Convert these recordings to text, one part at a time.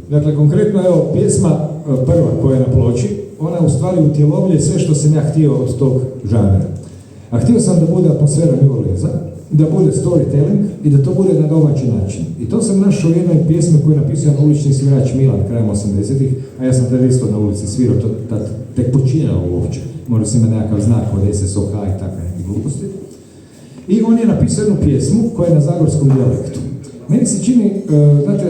Dakle, konkretno, evo, pjesma prva koja je na ploči, ona u stvari utjelovlje sve što sam ja htio od tog žanra. A htio sam da bude atmosfera New Orleansa, da bude storytelling i da to bude na domaći način. I to sam našao u jednoj pjesmi koju je napisao jedan ulični svirač Milan krajem 80-ih, a ja sam tada isto na ulici svirao, to tek počinjao uopće. Možda sam ima nekakav znak od SSOH i takve neke gluposti. I on je napisao jednu pjesmu koja je na zagorskom dijalektu. Meni se čini, znate,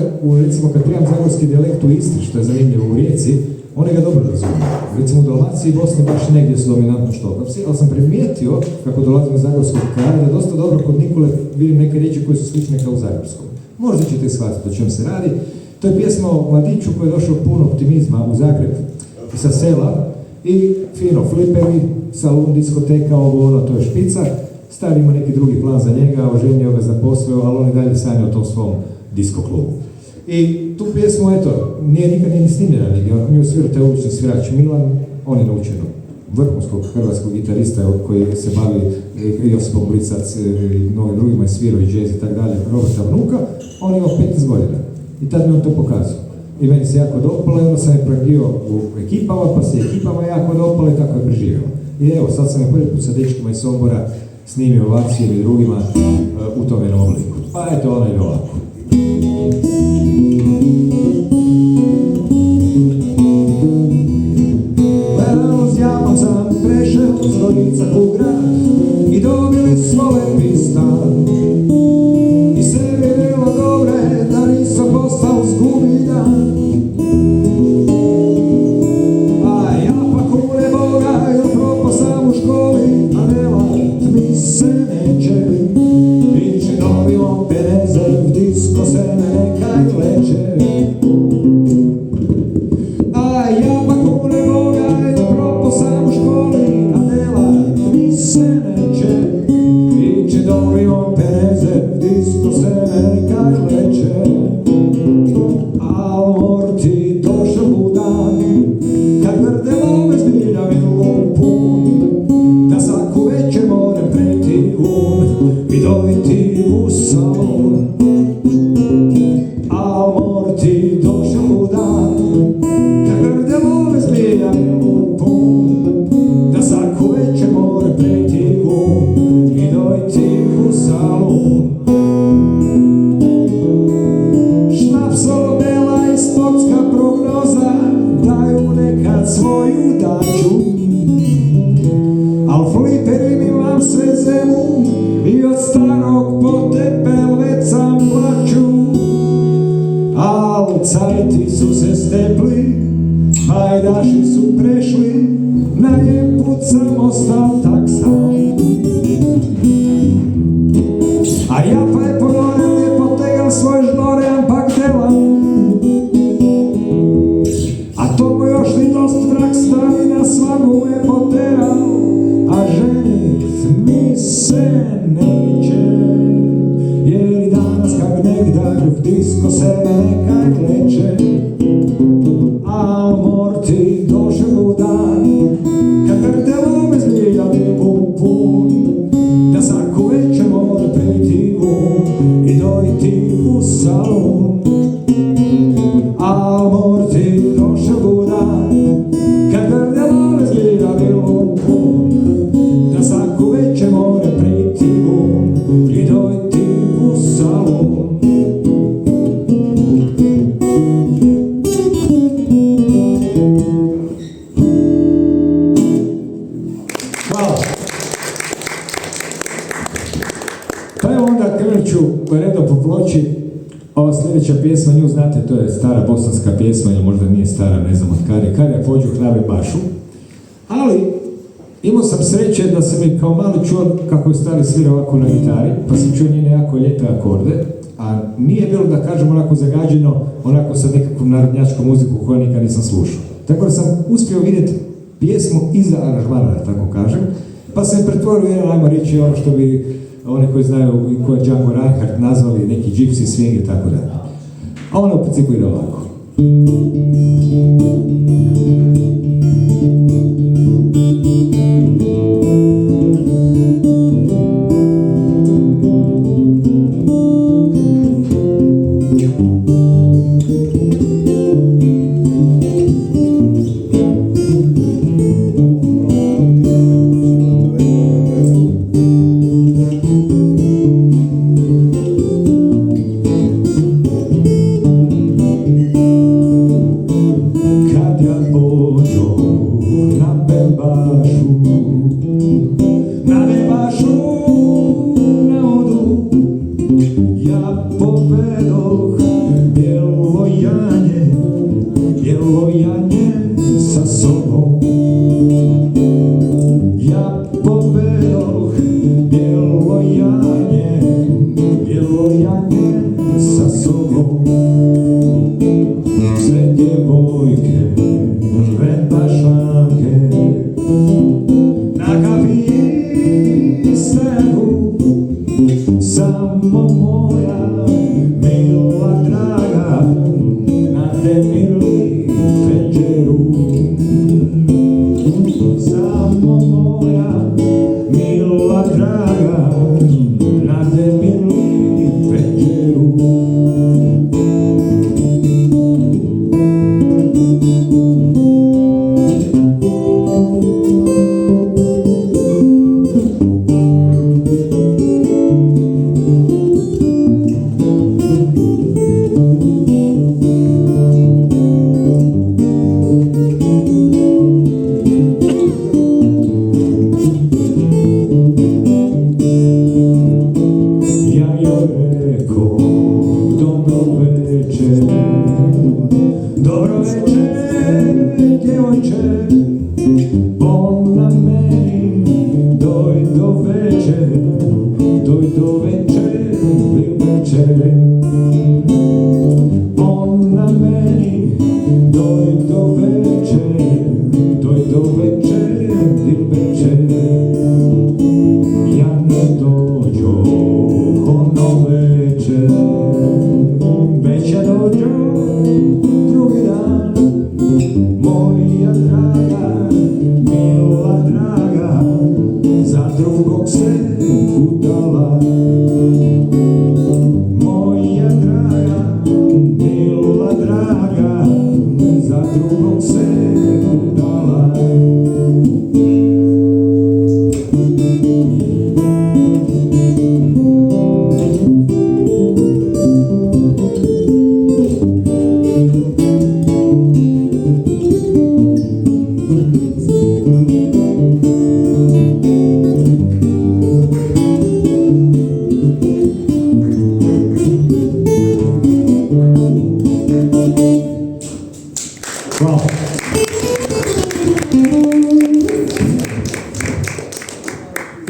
recimo kad prijam zagorski dijalekt u Istri, što je zanimljivo u Rijeci, oni ga dobro razumiju. Recimo u Dalmaciji i Bosni baš negdje su dominantno štokavci, ali sam primijetio, kako dolazim iz zagorskog kraja, da dosta dobro kod Nikole vidim neke riječi koje su slične kao u zagorskom. Možda ćete shvatiti o čem se radi. To je pjesma o mladiću koji je došao puno optimizma u Zagreb sa sela i fino fliperi, salon, diskoteka, ovo ono, to je špica. Stari ima neki drugi plan za njega, oženio ga, zaposlio, ali on i dalje sanja o tom svom disko klubu. I tu pjesmu, eto, nikad nije ni snimljena, nju svira taj ulični svirač Milan, on je naučen vrhunskog hrvatskog gitarista koji se bavi Josip Oblicac i mnogim drugima, i svirao i džez i tak dalje, Roberta Vnuka, on ima 15 godina. I tad mi on to pokazao. I meni se jako dopalo, onda sam je pragio u ekipama, pa se ekipama jako dopalo i tako je preživjelo. I evo, sad sam je prvi put sa dečkima iz Sombora snimio ovacije ili drugima u tom jednom obliku. Pa eto, ona ide ovako. Gledano s Japancem prešel s Gorica u grad i dobili smo lepi stan. I sve bi bilo dobre da nisam postao zgubi dan. A ja pa kune Boga jer propao sam u školi, a delat mi se neće. Priče dobimo peneze, v disko se me nekaj leče. A ja pa kune Boga jer propao sam u školi, a delat mi se neće. Priče dobimo peneze, v disko se me nekaj leče. Al morti došao u dan, kad grdelo me zbilja bilo pun, da svaku večer moram preti un i doviti u salon. Al morti došao u dan, kad grdelo me zbilja bilo pun, da svaku večer moram preti un i doviti u salon. Šnapsovela i sportska prognoza daju nekad svoju daću, al fliperi mi vam sve zemu i od starog potepel već sam plaću. Al cajti su se stepli, pajdaši su prešli, na njem put sam ostao tak sam. A ja pa je ponorem, je potegal svoj žnorem pak delam. A to mu još ni dost vrak stavi, na svagu me poterao, a ženit mi se neće. Jer i danas kak negdar v disko se me nekaj kleče. Al morti došel u dan, kad grdelo me zbilja bilo pun, da svaku večer mora preti un i dojiti u salon. Al morti došel u dan, kad grdelo me zbilja bilo pun, da svaku večer mora preti un i dojiti u salon. Hvala. Pa evo onda krenut ću redom po ploči. Ova sljedeća pjesma, nju znate, to je stara bosanska pjesma, ili možda nije stara, ne znam od kada je. Kad ja pođu hljavi bašu. Ali imao sam sreće da se mi kao mali čuo kako je stari svira ovako na gitari, pa sam čuo njene jako lijepe akorde, a nije bilo, da kažem, onako zagađeno, onako sa nekakvom narodnjačkom muziku koju nikad nisam slušao. Tako da sam uspio vidjeti pjesmu iza aranžmana, da tako kažem, pa sam pretvorio jedan, ajmo reći, ono što bi oni koji znaju i ko je Django Reinhardt nazvali neki gypsy swing i tako dalje. A ono u principu ide ovako.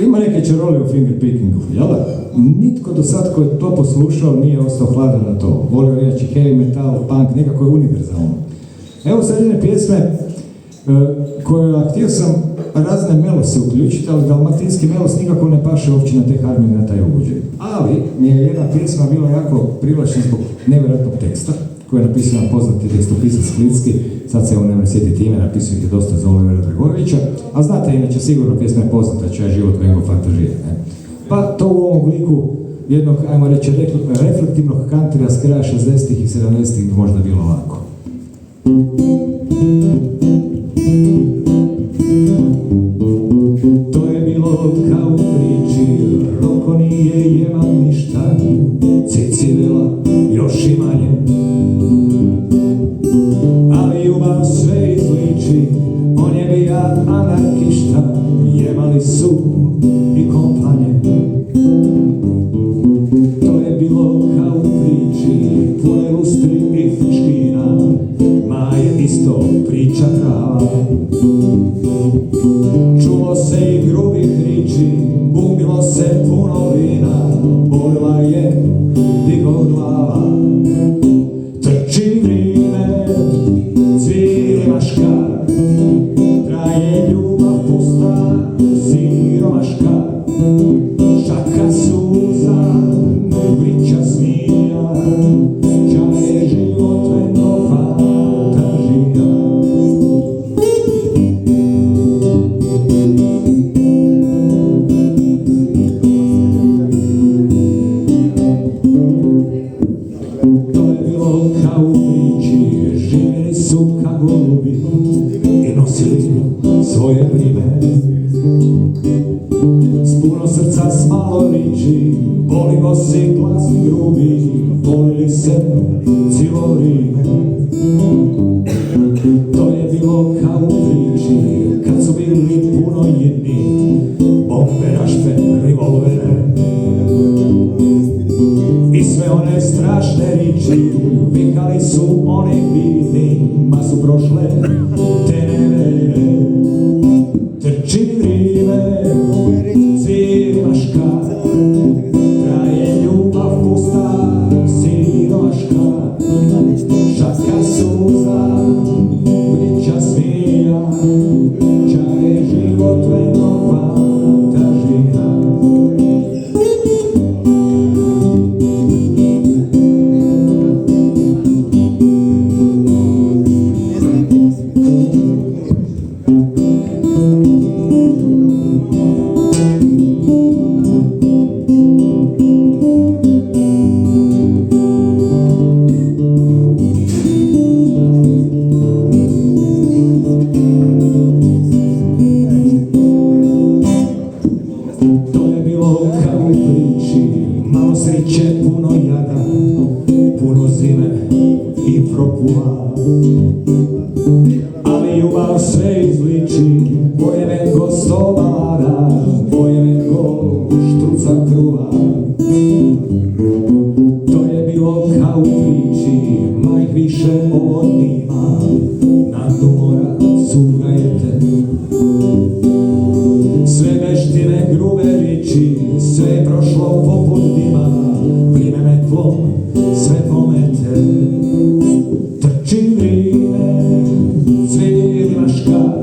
Ima neke čarole u fingerpickingu, jel da? Nitko do sad ko je to poslušao nije ostao hladan na to. Volio reći heavy metal, punk, nekako je univerzalno. Evo sad jedne pjesme koje htio sam razne melose uključiti, ali dalmatinski melos nikako ne paše uopće na te harmonije, na taj uvođaj. Ali mi je jedna pjesma bila jako privlačna zbog nevjerojatnog teksta, koji je napisao poznati tekstopisac splitski, sad se evo ne sjetiti ime, napisao ih je dosta za Olivera Dragorovića, a znate inače sigurno pjesma je poznata, čija je život vengo fantazije. Pa to u ovom obliku jednog, ajmo reći, reflektivnog kantrija s kraja 60-ih i 70-ih bi možda bilo ovako. To je bilo kao u priči, Roko nije jemal ništa, Cicivela još i manje. Ali ljubav sve izliči, on je bija anarkišta, jemali su i kompanje. To je bilo kao u priči, pune lustri i fičkina, ma je isto priča prava. Čulo se i grubih riči, bumilo se puno vina, bolila je digao glava. Trči vrime, cvili maška, traje ljubav pusta, siromaška. Šaka suza, vrića smija, čaje život vengo fantazija. Bilo si glasni, grubi, volili se cijelo vrijeme. To je bilo kao u priči, kad su bili puno jedni, bombe, rašpe, revolvere i sve one strašne riči. Vikali su one bidni, ma su prošle te nevere. Trči vrijeme, siromaška, traje ljubav pusta, siromaška, šaka suza, priča smija, čaje život veno fantazija. Sreće, puno jada, puno zime i propuva, ali ljubav sve izliči. Boje vengo sto balada, boje vengo štruca kruva. To je bilo kao u priči, ma ih više ovo nima. Na dnu mora cugajete, sve veštine grube riči, sve je prošlo poput dima. Vrijeme metlom sve pomete. Trči vrijeme, svirimaška,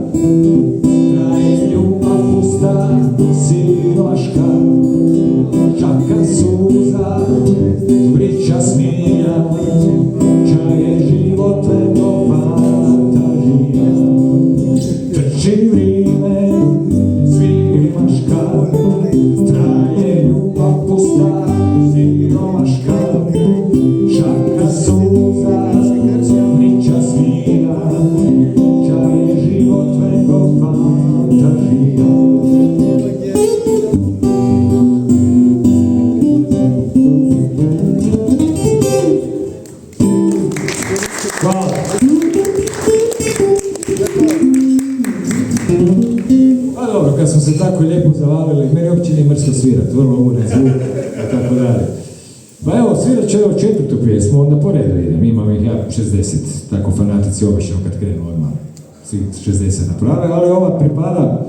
traje ljubav pusta, siromaška, čaka suza, priča smija, čaje život veno fantazija. Trči vrijeme, svirimaška, traje ljubav pusta, siromaška, šaka suza, priča smija, čaje život veko fantazija. Hvala. Pa dobro, kad smo se tako lijepo zavalili, meni uopće nije mrsko svirat, vrlo ugodan zvuk i tako dalje. Pa evo, svirat ću evo četvrtu pjesmu, onda po redu idem, imam ih ja 60, tako fanatici obično kad krenu odmah, svi 60 naprave, ali ova pripada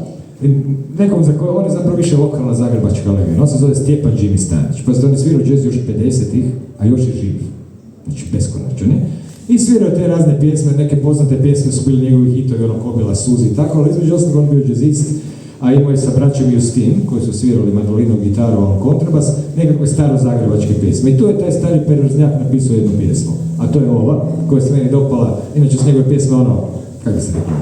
nekom za koje, on je zapravo više lokalna zagrebačka legenda, on se zove Stjepan Jimmy Stanić, pa on je svirao džez još 50-ih, a još je živ, znači beskonačan je. I svirao te razne pjesme, neke poznate pjesme su bili njegovi hitovi, ono Kobila, Suzi i tako, ali između ostalog on bio džezist, a imao je sa braćom Justin, koji su svirali mandolinu, gitaru, kontrabas, nekakve staro zagrebačke pjesme. I tu je taj stari perverznjak napisao jednu pjesmu, a to je ova, koja se meni dopala, inače s njegove pjesme ono, kako se rekao,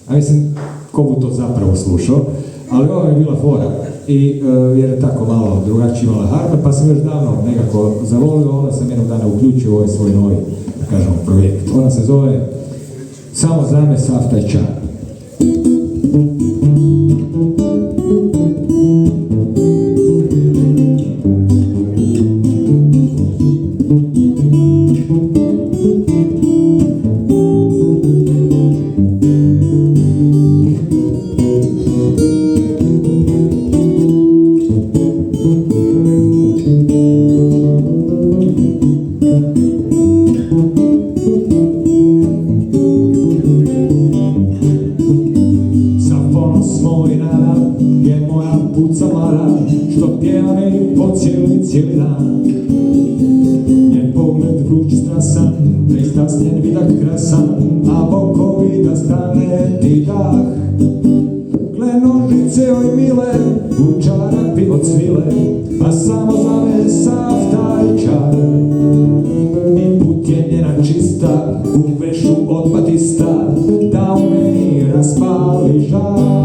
a mislim, ko bu to zapravo slušao, ali ova je bila fora, i jer je tako malo drugačije imala harpa, pa sam još davno nekako zavolio, ona sam jednog dana uključio u ovaj svoj novi, da kažemo, projekt. Ona se zove Samo za me sav taj čar. Što pjeva mi po cijeli dan. Njen pogled vruć strasan, pristasnjen vidak krasan, a bokovi da stane ti dah. Gle nožice oj mile, u čarapi od svile, a samo za me sav taj čar. I put je njena čista, u vešu od batista, da u meni raspali žar.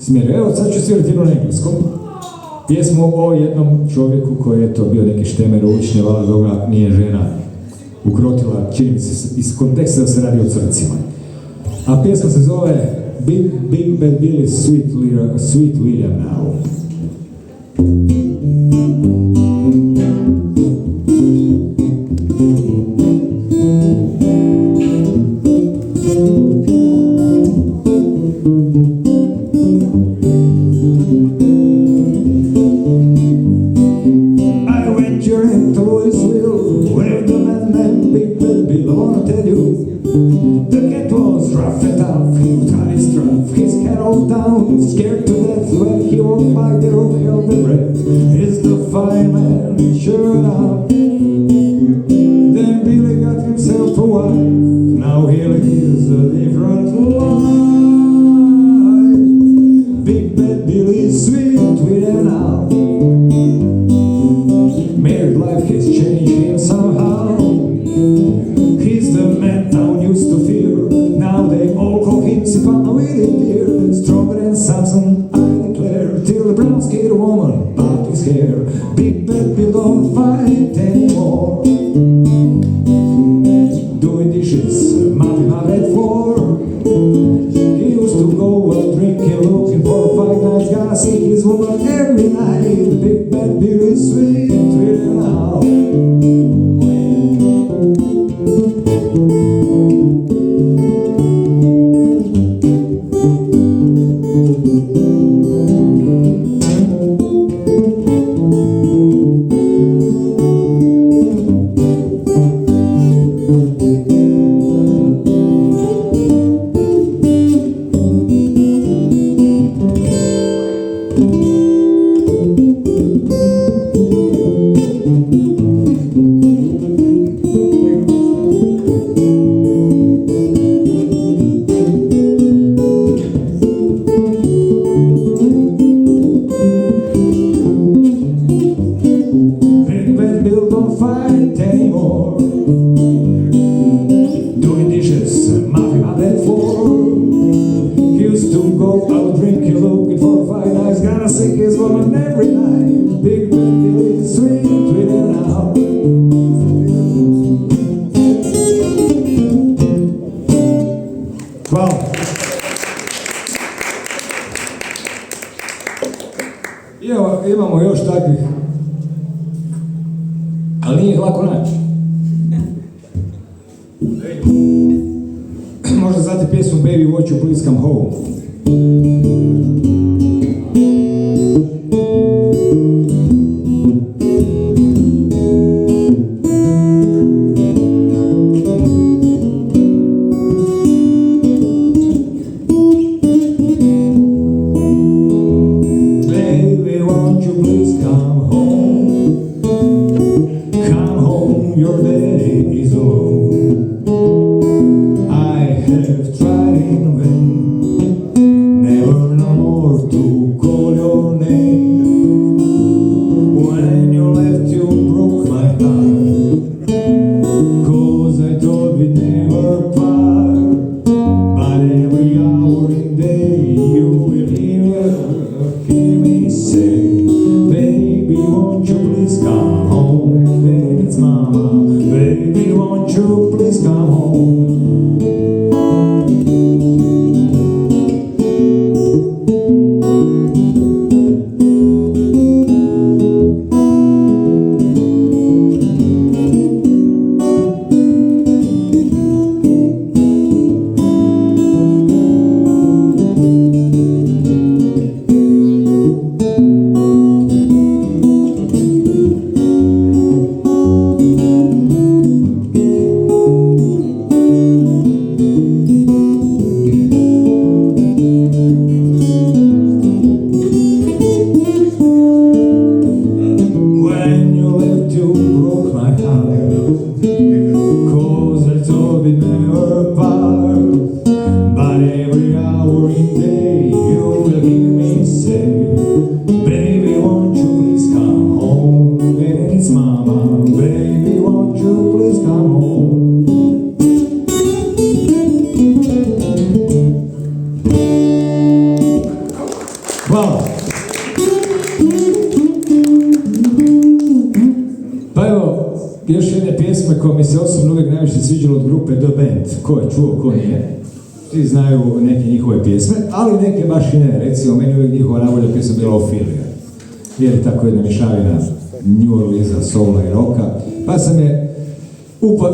smjeru. Evo, sad ću svirati jednu na engleskom. Pjesmu o jednom čovjeku koji je to bio neki štemer ulične, vala toga nije žena ukrotila, čini mi se iz konteksta da se radi o crncima. A pjesma se zove Big Bad Billy Sweet William Now. Scared to death when he walked by the room held the breath. Is the fireman sure enough? Then Billy got himself a wife. Now he lives a different life. Big Bad Billy's sweet with him now. Married life has changed him somehow. He's the man town used to fear. Now they all call him Sipama Willie Dear. Stronger than Samson, I declare, till the brown-skinned woman bobbed his hair. Big Bad Bill don't fight anymore. Doing dishes, mopping my bed floor. He used to go out drinking, looking for fight nights. Gotta see his woman every night. Big Bad Bill is sweet with him now. Hvala. Imamo još takvih, ali nije ih lako naći. Možda znate pjesmu Baby Won't You Please Come Home. Your daddy is alone. I have tried in vain, never no more to call your name. When you left, you broke my heart, 'cause I thought we'd never part. But every hour and day you will hear me say, Hvala. Pa evo, još jedne pjesme koja mi se osobno uvijek najviše sviđala od grupe The Band. Ko je čuo, ko nije. Svi znaju neke njihove pjesme, ali neke baš i ne. Recimo, meni uvijek njihova najbolja pjesma bila Ophelia. Jer tako jedna mišavina New Orleansa, soula i rocka. Pa sam je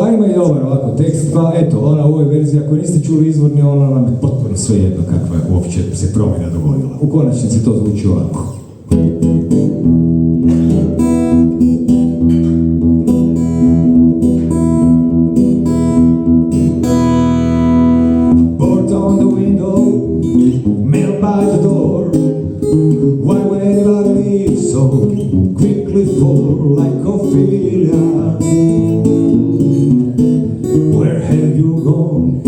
a ima i dobar ovako tekst, pa eto, ona u ovoj verziji, ako niste čuli izvorni, ono nam je potpuno svejedno kakva je uopće se promjena dogodila. U konačnici to zvuči ovako. Board on the window, mail by the door. Why would anybody leave so quickly for like Ophelia? Where have you gone?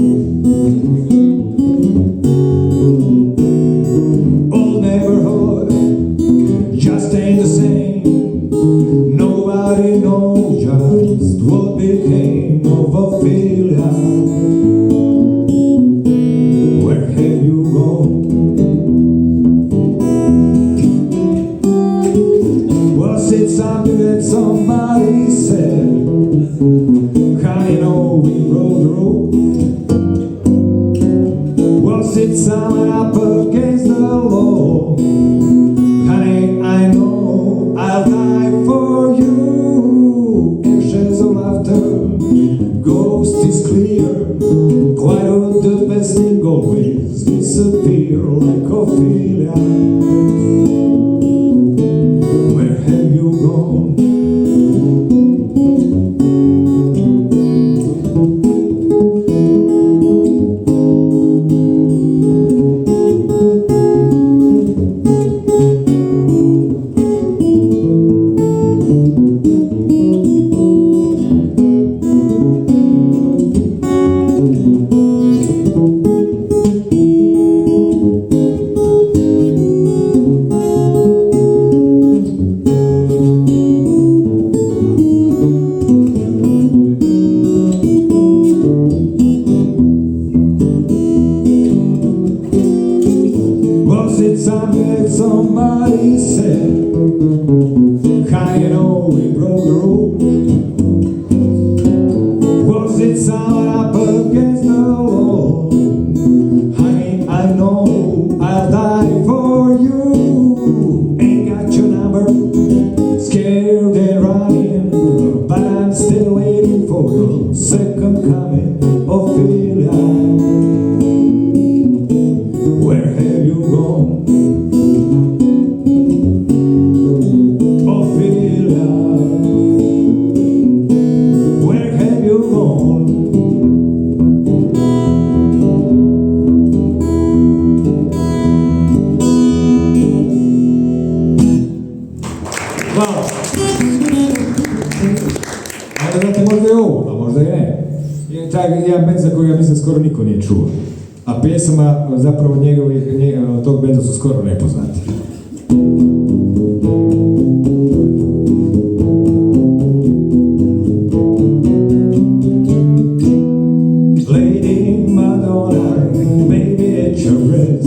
Old neighborhood just ain't the same. Nobody knows just what became of Ophelia. Where have you gone? Was it something that somebody said? You know we rode the road. Was it someone up against the law? Honey, I know I'll die for you. Ashes of laughter, ghost is clear. Quite all the best thing always disappear like Ophelia. Where have you gone? Was it something that somebody said? How you know we broke the rule? Was it someone up against the law? Honey, I know I'll die for you. Ain't got your number, scared and running, but I'm still waiting for your second coming, Ophelia. Where have you gone? Ophelia. Where have you gone? Hvala. Ajde, znate, možda je ovo, a možda i ne. Je taj jedan band za kojega mislim skoro niko nije čuo. A pjesama zapravo tog benda su skoro nepoznati. Lady Madonna, baby at your rest.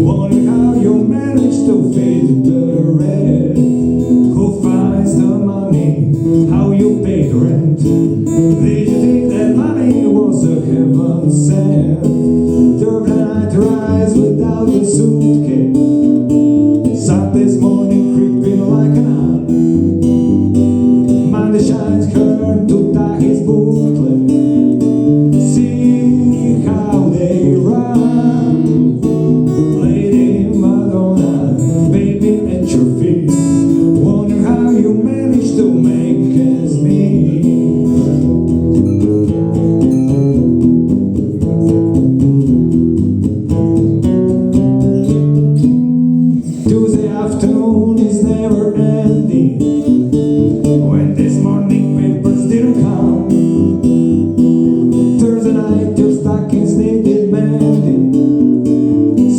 Wonder how you manage to feed the rest. Who finds the money? How you pay the rent? Did you think that money was a heaven sent? Rise without a suitcase. Sunday's morning creeping like an ant. Monday shines her to tie his bootleg. See how they run. Lady Madonna, baby at your feet. Wonder how you managed to make ends meet. Afternoon is never ending. When this morning papers didn't come, Thursday night your stockings needed mending.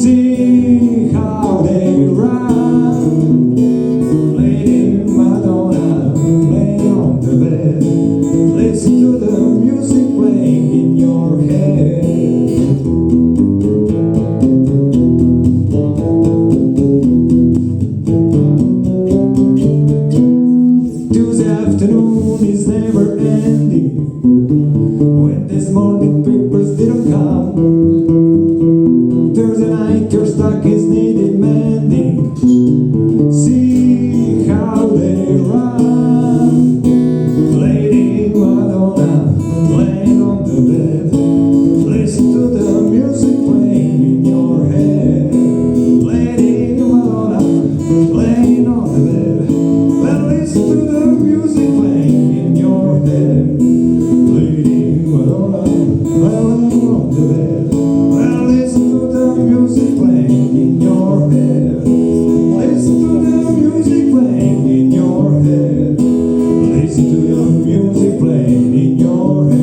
See how they run. Lady Madonna, lay on the bed. Listen to the music playing in your head. laying on the bed. Well, listen to the music playing in your head. Lady Madonna, laying on the bed. Well, listen to the music playing in your head. Listen to the music playing in your head. Listen to the music playing in your head.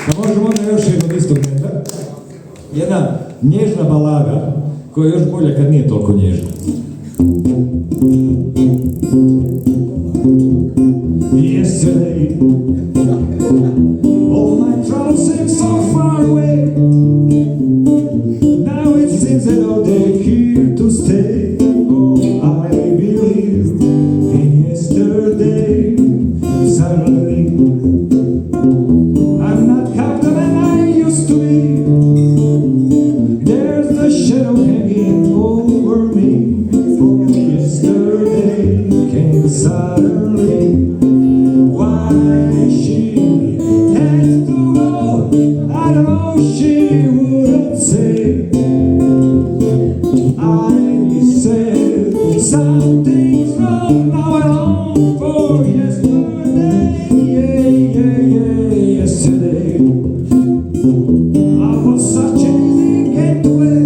Pa možemo onda još jednog istog benda. Jedna nježna balada koja je još bolja kad nije toliko nježna. Yesterday, all my troubles seem so far away. Now it seems that all they're here to stay. Oh, I believe in yesterday. Suddenly, I'm not half the man I used to be. There's a shadow hanging over me. For yesterday came suddenly. Why she had to go, I don't know, she wouldn't say. I said something's wrong, now I long for yesterday. Yesterday. I was such an easy getaway.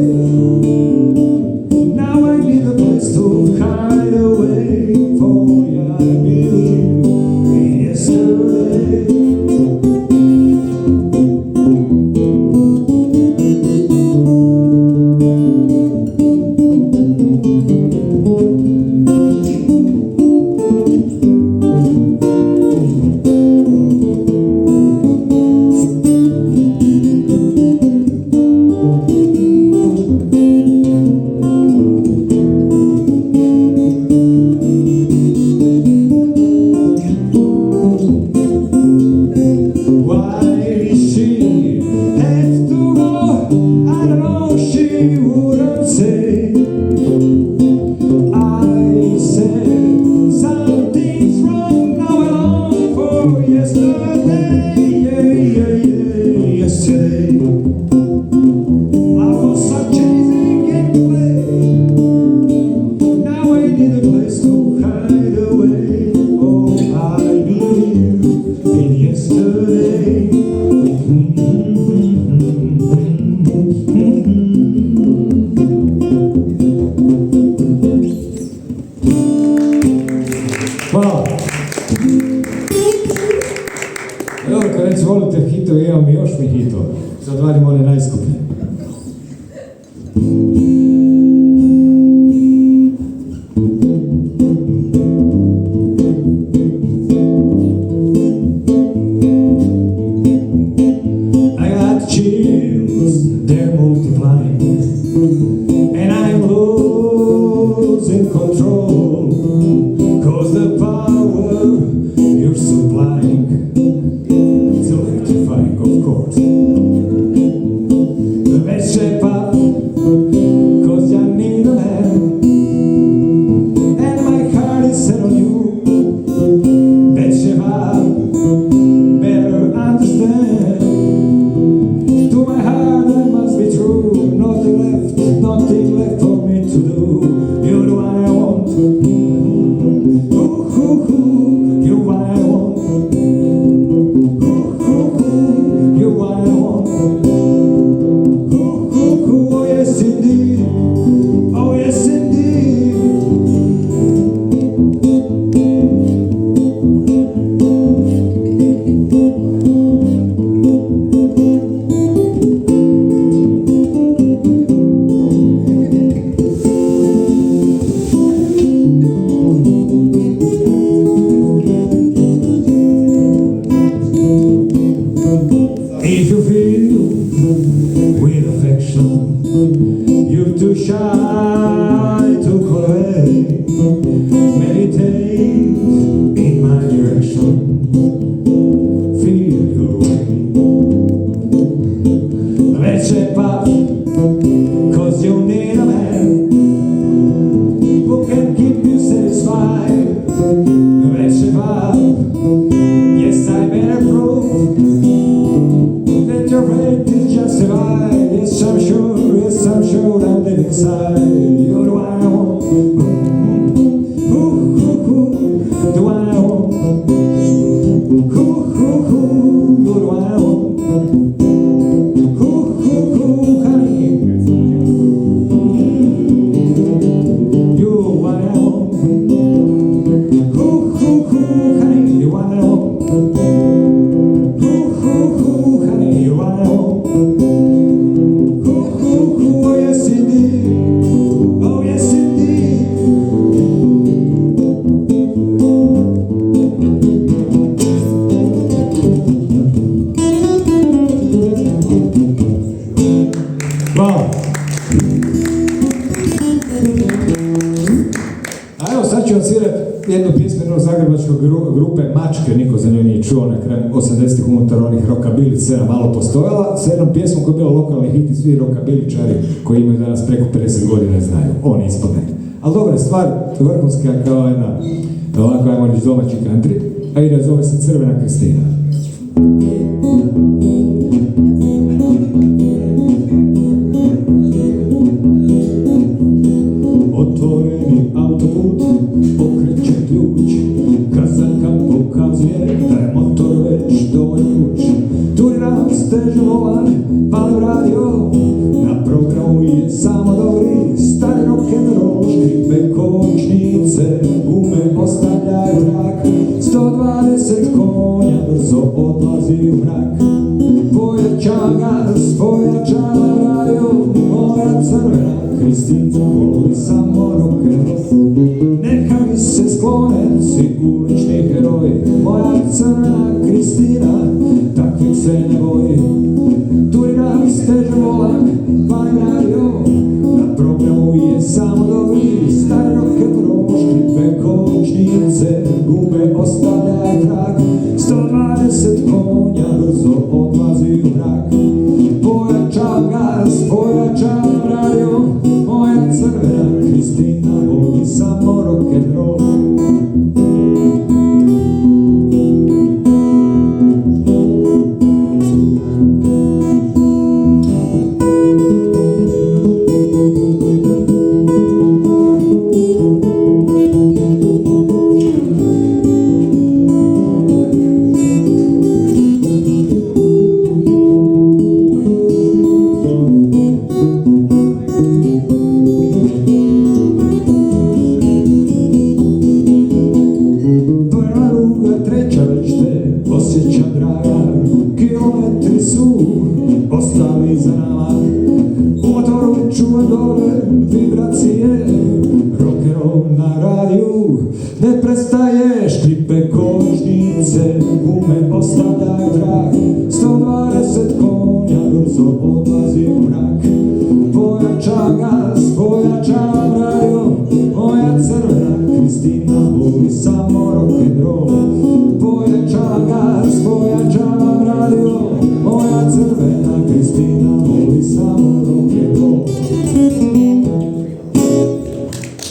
Now I need a place to hide away. For I believe in yesterday. Why she had to go, I don't know, she wouldn't say. I said something's wrong, now I long for yesterday. Yesterday. I was such an easy getaway. Now I need a place to hide away. Oh, I believe in yesterday. Hvala. Evo, kad već volite hitove, imam još mi hitova. Sad vadim one najskuplje. I got chills, they're multiplying, and I'm losing control. 'Cause the power you're supplying is electrifying, of course. grupe Mačke, niko za nju nije čuo, na kraju 80-ih unutar onih rockabilly scena malo postojala, sa jednom pjesmom koja je bila lokalni hit i svi rockabiličari koji imaju danas preko 50 godina znaju, on ispadne. Ali dobra je stvar, vrhunska kao jedna, ovako ajmo reći domaći country, a ide zove se Crvena Kristina. Otvoreni autoput, okreće ključ, kazanka pokazuje da je motor već dovoljno kuć. Turiram steže volan, palim radio, na programu je samo dobri, stari rock'n'roll, škripe kočnice, gume ostavljaju trak, 120 konja brzo odlazi u mrak. Pojača gas, pojača radio, moja crvena Kristina voli samo rock'n'roll. Neka mi se sklone svi ulični heroji, moja crvena Kristina takvih se ne boji. Turiram steže volan, palim radio, na programu je samo dobri, stari rock'n'roll, škripe kočnice, gume ostavljaju trak, 120 konja brzo odlazi u mrak. Pojača gas, pojača radio, moja crvena Kristina voli samo rock'n'roll. Ostali za nama, u motoru čuva dole vibracije, rock'n'roll na radiju ne prestaje, škripe kočnice, gume ostavljaju trak, 120 konja brzo odlazi u mrak. Pojača gas, pojača radio, moja crvena Kristina voli samo rock'n'roll. Pojača gas, pojača radio, moja crvena Kristina voli samo rock'n'roll.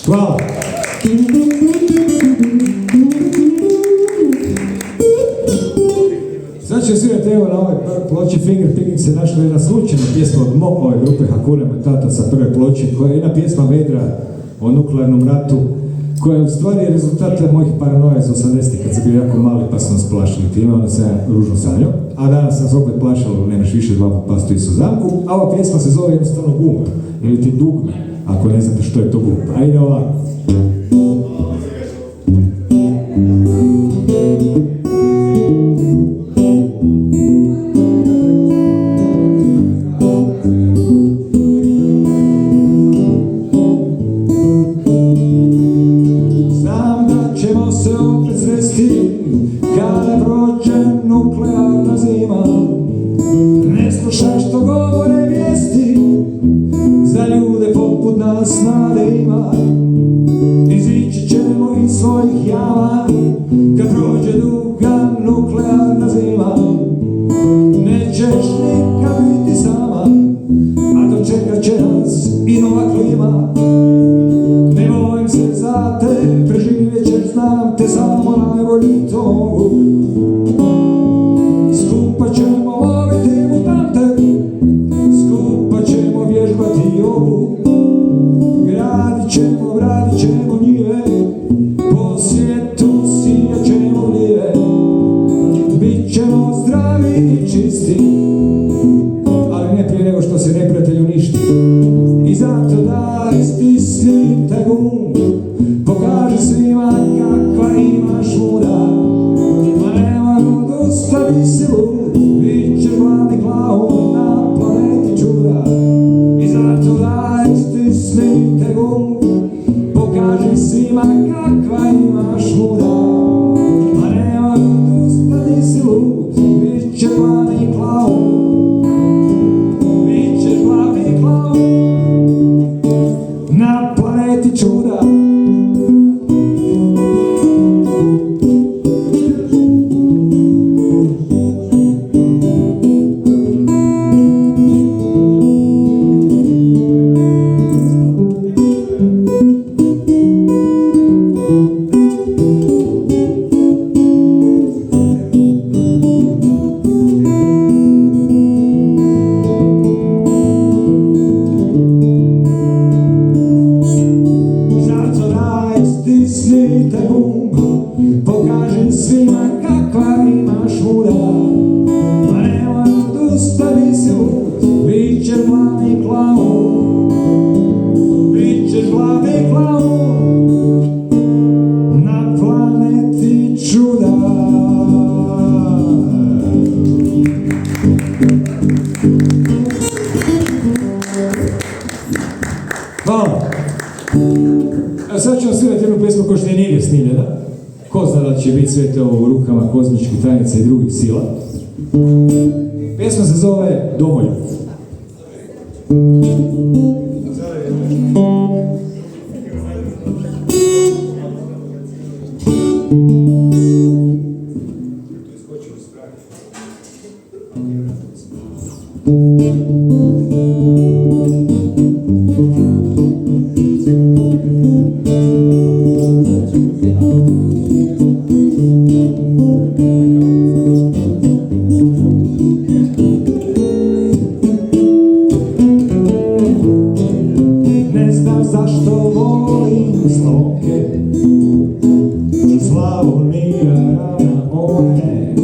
Hvala. Sad ću svirati evo na ovoj ploči Finger Picking se našla jedna slučajna pjesma od ove grupe Hakuna Matata sa prve ploče, koja je jedna pjesma vedra o nuklearnom ratu, koja je u stvari rezultat mojih paranoja iz 80-ih kad sam bio jako mali pa sam nas plašili time, onda sam ja ružno sanjao, a danas sam se opet plašalo, nemaš više dva pastu i suzanku, a ova pjesma se zove jednostavno Gumb, ili ti Dugme, ako ne znate što je to Gumb. A ide ovako. Kada prođe nuklearna zima, ne slušaj što govore vijesti, za ljude poput nas nade ima. Izići ćemo iz svojih jama, kad prođe duga nuklearna zima. Nećeš nikad biti sama, a dočekat će nas i nova klima. Ne bojim se za te, preživjet ćeš, znam te, samo najbolji to mogu. Skupa ćemo loviti mutante, skupa ćemo vježbati jogu. Gradit ćemo njive, po svijetu sijat ćemo gljive. Bit ćemo zdravi i čisti, ali ne prije nego što se neprijatelj uništi. I zato daj stisni te gumb, pokaži svima kakva imaš muda. Ma nema odustati si lud, bit ćeš glavni klaun na planeti čuda. I zato daj stisni te gumb, pokaži svima kakva imaš muda. Ma nema odustati si lud, bit ćeš glavni klaun. Bit ćeš glavni klaun na planeti čuda. sve to u rukama kozmičkih tajnica i drugih sila. Pjesma se zove Domoljub. Ne znam zašto volim sloke, Slavonija ravna one.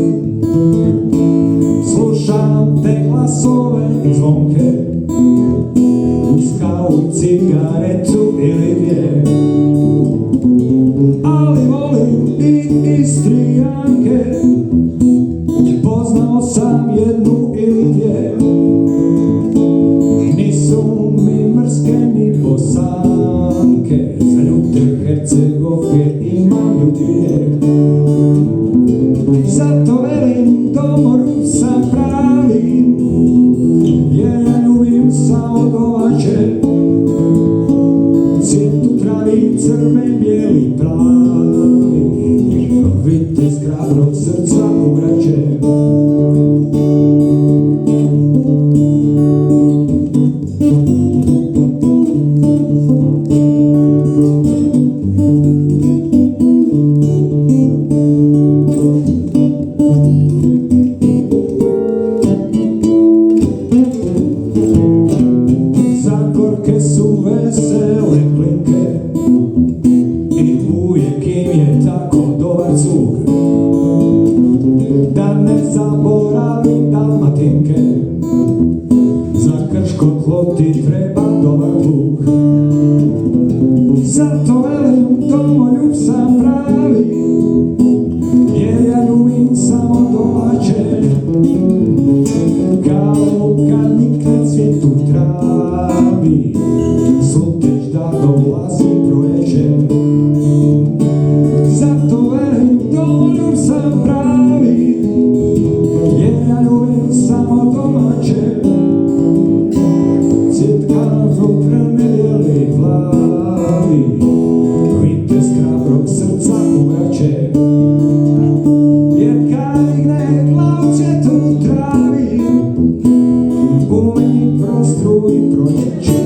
Slušam te glasove i zvonke, uz kavu i cigaretu ili dvije. Ali volim i Istrijanke, poznao sam jednu ili dvije. Nisu mi mrske ni Bosanke, za ljute Hercegovke imam ljutije. Zato velim domoljub sam pravi, jer ja ljubim samo domaće. Cvjet u travi crven, bijeli, pravi, vitez hrabrog srca ubraće. Zagorke su vesele klinke i uvijek im je tako dobar cug. Da ne zaboravim Dalmatinke, za Krško tlo ti treba dobar plug. Zato velim domoljub sam pravi, jer ja ljubim samo domaće. Kao kad nikne cvijet u travi, sluteš da dolazi proljeće. Zato velim domoljub sam pravi, jer ja ljubim samo domaće. Cvijet karanfil trne bijeli plavi, vitez hrabrog srca ubraće. Jer kad igne glav cvijet u travi, u meni prostru i proljeće.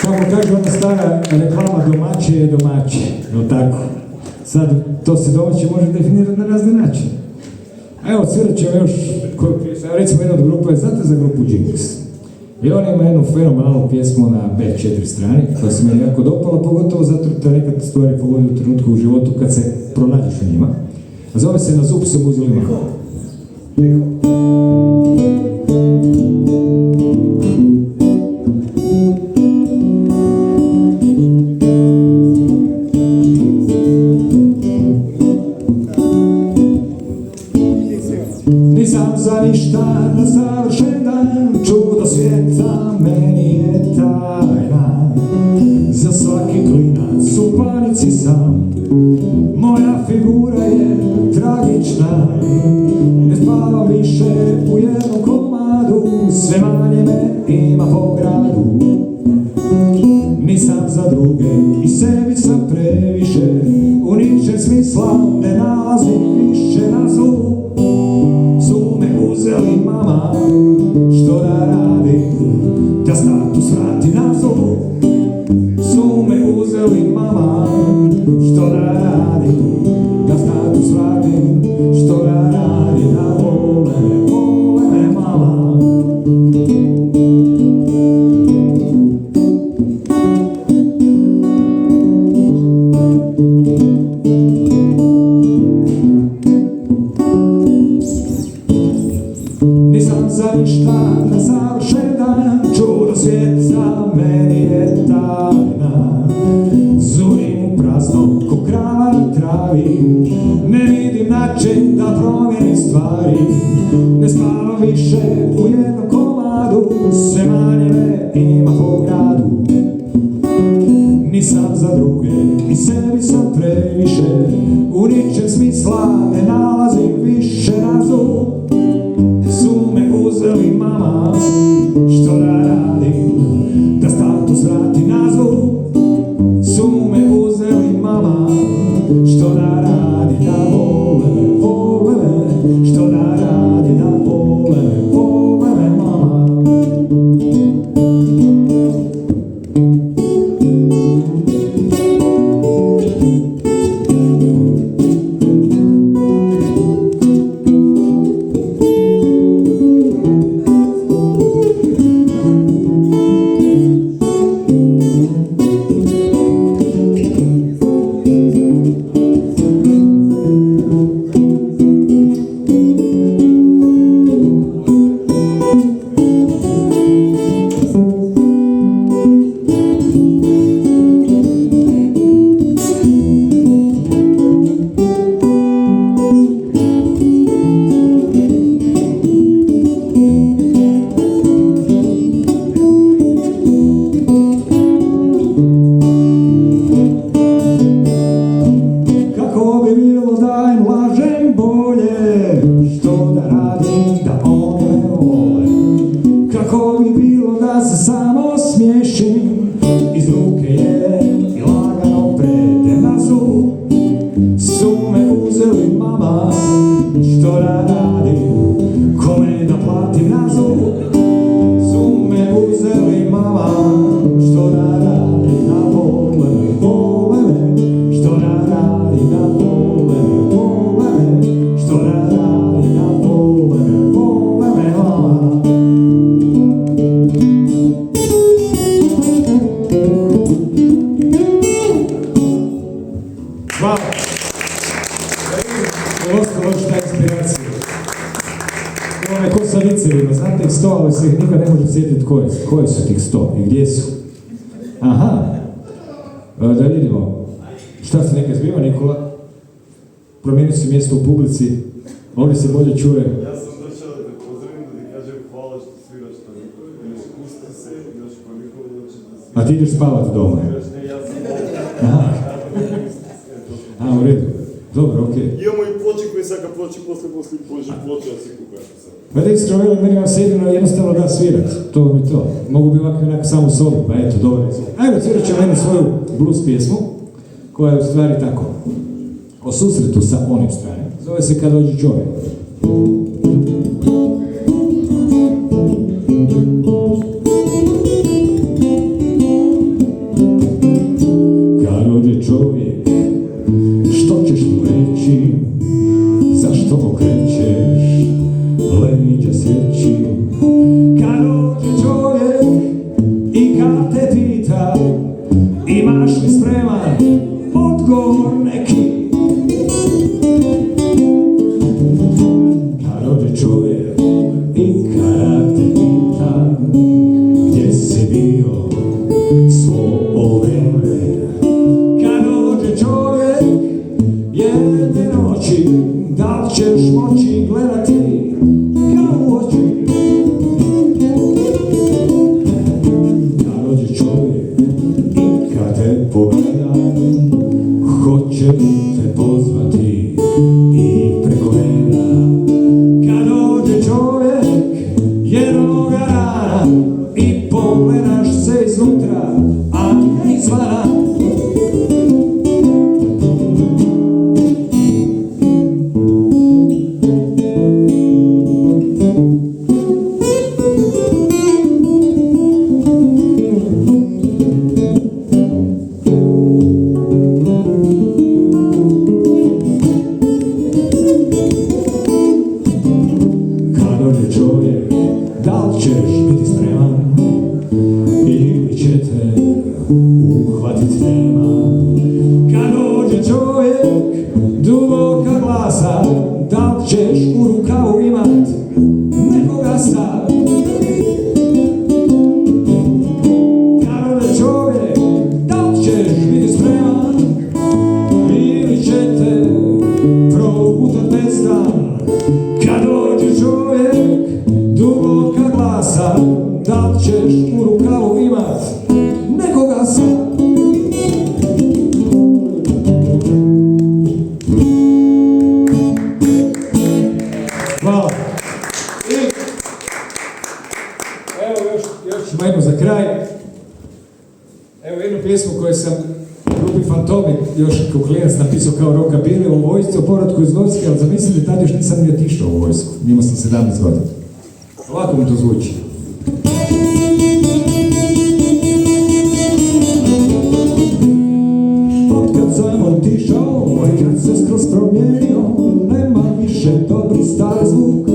Kako kaže ona stara reklama, domaće je domaće, no tako. Sad, to se domaće može definirati na razne načine. A evo, svirat ćemo još, recimo jedna od grupa, znate za grupu Jinx? I ona ima jednu fenomenalnu pjesmu na B4 strani, koja se meni jako dopala, pogotovo zato da nekad stvari pogodi u trenutku u životu kad se pronađeš u njima. A zove se Na zub sam uzeli malo. Nisam za ništa na savršen dan, čudo svijeta meni je tajna. Za svaki klinac u panici sam, moja figura je tragična. Ne spavam više u jednom komadu, sve manje me ima po gradu. Nisam za druge i sebi sam previše, u ničem smisla ne nalazim više na zlu. Su me uzeli mama, što da radim, da status vrati na zlu. Su me uzeli mama, što da radim, da status vratim, što da radim, da vole me mama. Nisam za ništa na savršen dan, čudo svijeta meni je tajna. Zurim u prazno ko krava na travi, ne vidim način da promijenim stvari. Ne spavam više u jednom komadu, sve manje me ima za druge i sebi sam previše, u ničem smisla ne nalazim više razum. Su me uzeli mama, što da radim, da status vrati nazvu. Su me uzeli mama, što da radi, da vole me, što da radi, da vole me mama. Kako bi bilo da se samo smiješim, iz ruke jedem i lagano predem na zub. Su me uzeli mama, što da radim, kome da platim na zub. Su me uzeli mama, što da radim, da vole me, što da radim, da vole me, što da radim, da vole me mama. Hvala. Ovo šta inspiracija. Ovo je ko sa vicevima, znate ih 100, ali se ih nikad ne može sjetiti koji su tih 100 i gdje su. Aha, da vidimo. Šta se neka zbiva, Nikola? Promijeni si mjesto u publici, ovdje se bolje čuje. Ja sam došao da te pozdravim, da ti kažem hvala što sviraš to. Ispusti se, još koliko hoćeš da sviraš. A ti ideš spavat doma? Ne, ja sam Aha. A, u redu. Dobro, okej. Imamo i ploče koji sad kad ploče poslije pođe ploče, ja si kukaš sad. Pa da iskreno, meni vam se jednostavno da svirat, to mi to. Mogu bi ovako onako samo sobi, pa eto, dobro. Ajmo, svirat će meni svoju blues pjesmu, koja je u stvari tako, o susretu sa onim stranim. Zove se Kad dođe čovjek. Kad dođe čovjek, što ćeš mu reći, zašto okrećeš leđa sreći? Kad dođe čovjek i kad te pita, imaš li spreman odgovor neki? Kad dođe čovjek i kad te pita, gdje si bio svo vrijeme? Kad dođe čovjek jedne noći, da li ćeš moći gledati ga u oči? Kad dođe čovjek i kad te pogleda, Evo jednu pjesmu koju sam grupi Fantomi još kao klinac napisao kao rockabilly u vojsci, o povratku iz vojske, ali zamislite, tad još nisam ni otišao u vojsku. Imao sam 17 godina. Ovako mi to zvuči. Otkad sam otišao, moj grad se skroz promijenio, nema više dobri stari zvuk.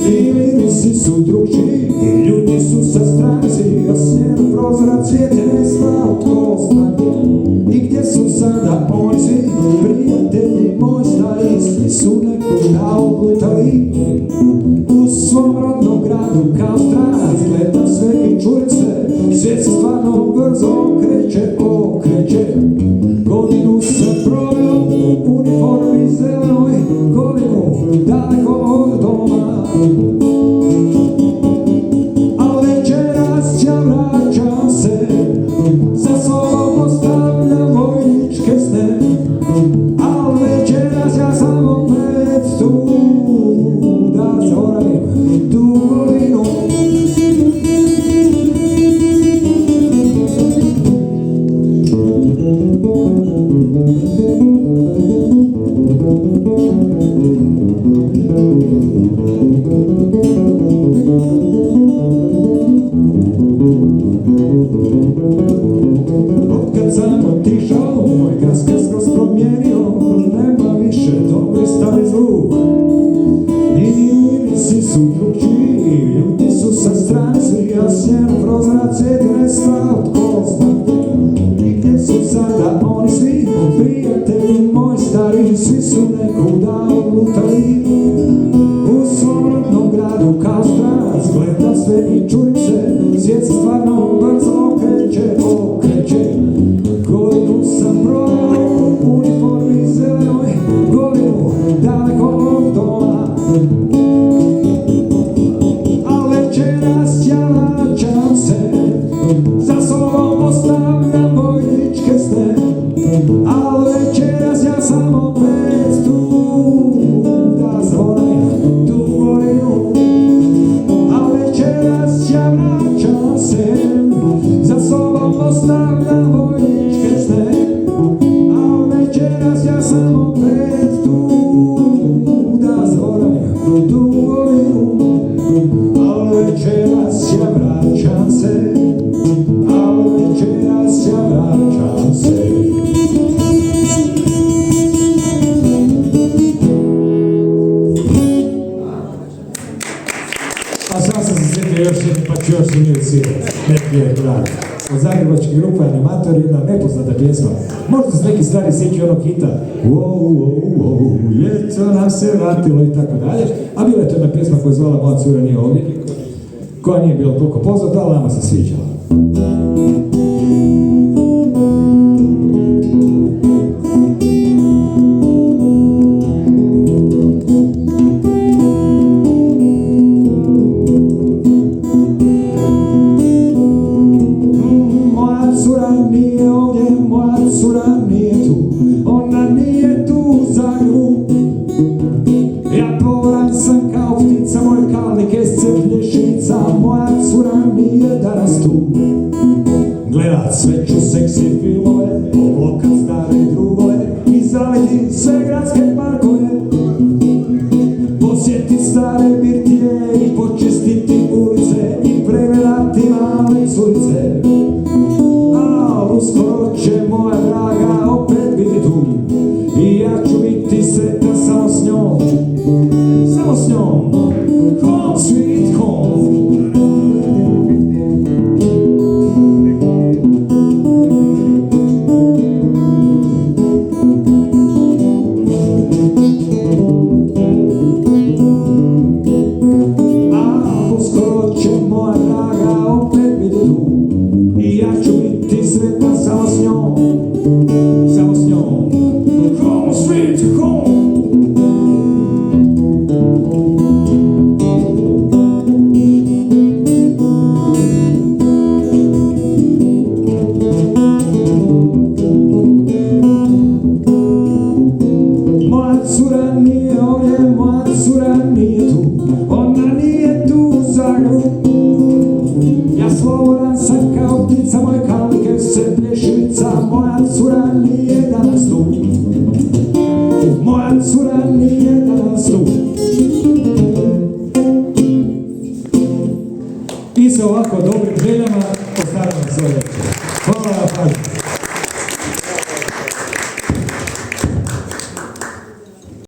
I mirisi su drugčiji, i ljudi su sa stranci, a snijeg prozora cvijete ne zna tko zna gdje. I gdje su sada oni svi, prijatelji moji stari, svi su nekuda odlutali. U svom rodnom gradu kao stranac gledam sve i čujem sve, svijet se stvarno brzo okreće. Godinu sam proveo u uniformi zelenoj, godinu daleko od doma. A večeras ja vraćam se, za sobom ostavljam vojničke sne. A večeras ja sam opet tu, da zaboravim tu godinu. Otkad sam otišao, moj grad se skroz promijenio, nema više dobri stari zvuk. I mirisi su drugčiji, ljudi su sa stranci, a sjen prozora cvijeti ne zna tko zna gdje. I gdje su sada oni svi, prijatelji moji stari, svi su nekuda odlutali. U svom rodnom gradu kao stranac gledam sve i čujem se, svijet se stvarno brzo okreće. Godinu sam proveo u uniformi zelenoj, godinu daleko od doma. A večeras ja vraćam se, za sobom ostavljam vojničke sne. A večeras ja sam opet tu, da zaboravim tu godinu. A večeras ja vraćam se, za sobom ostavljam vojničke sne. A večeras ja sam opet tu, da zaboravim tu godinu. A večeras ja vraćam se, a večeras ja vraćam se. A sad sam se sjetio još jednu, pa ću još i nju svirati. Neki je pravi. Od zagrebačke grupe Animator, jedna nepoznata pjesma. Možda se neki stari sjećaju onog hita ljeto nam se vratilo i tako dalje. A bila je to jedna pjesma koja je zvala Moja cura nije ovdje, koja nije bila toliko poznata, ali nama se sviđala. Gledat sve ću seksi filmove, oblokat stare drugove i zaleti sve gradske parkove. Posjetit stare birtije i počistiti ulice i pregledati male curice. A uskoro će moja draga opet biti tu i ja ću biti sretan samo s njom. Samo s njom. Home sweet home. Ja slobodan sam kao ptica, moj sa ovako dobrim željama ostavljamo sve večer.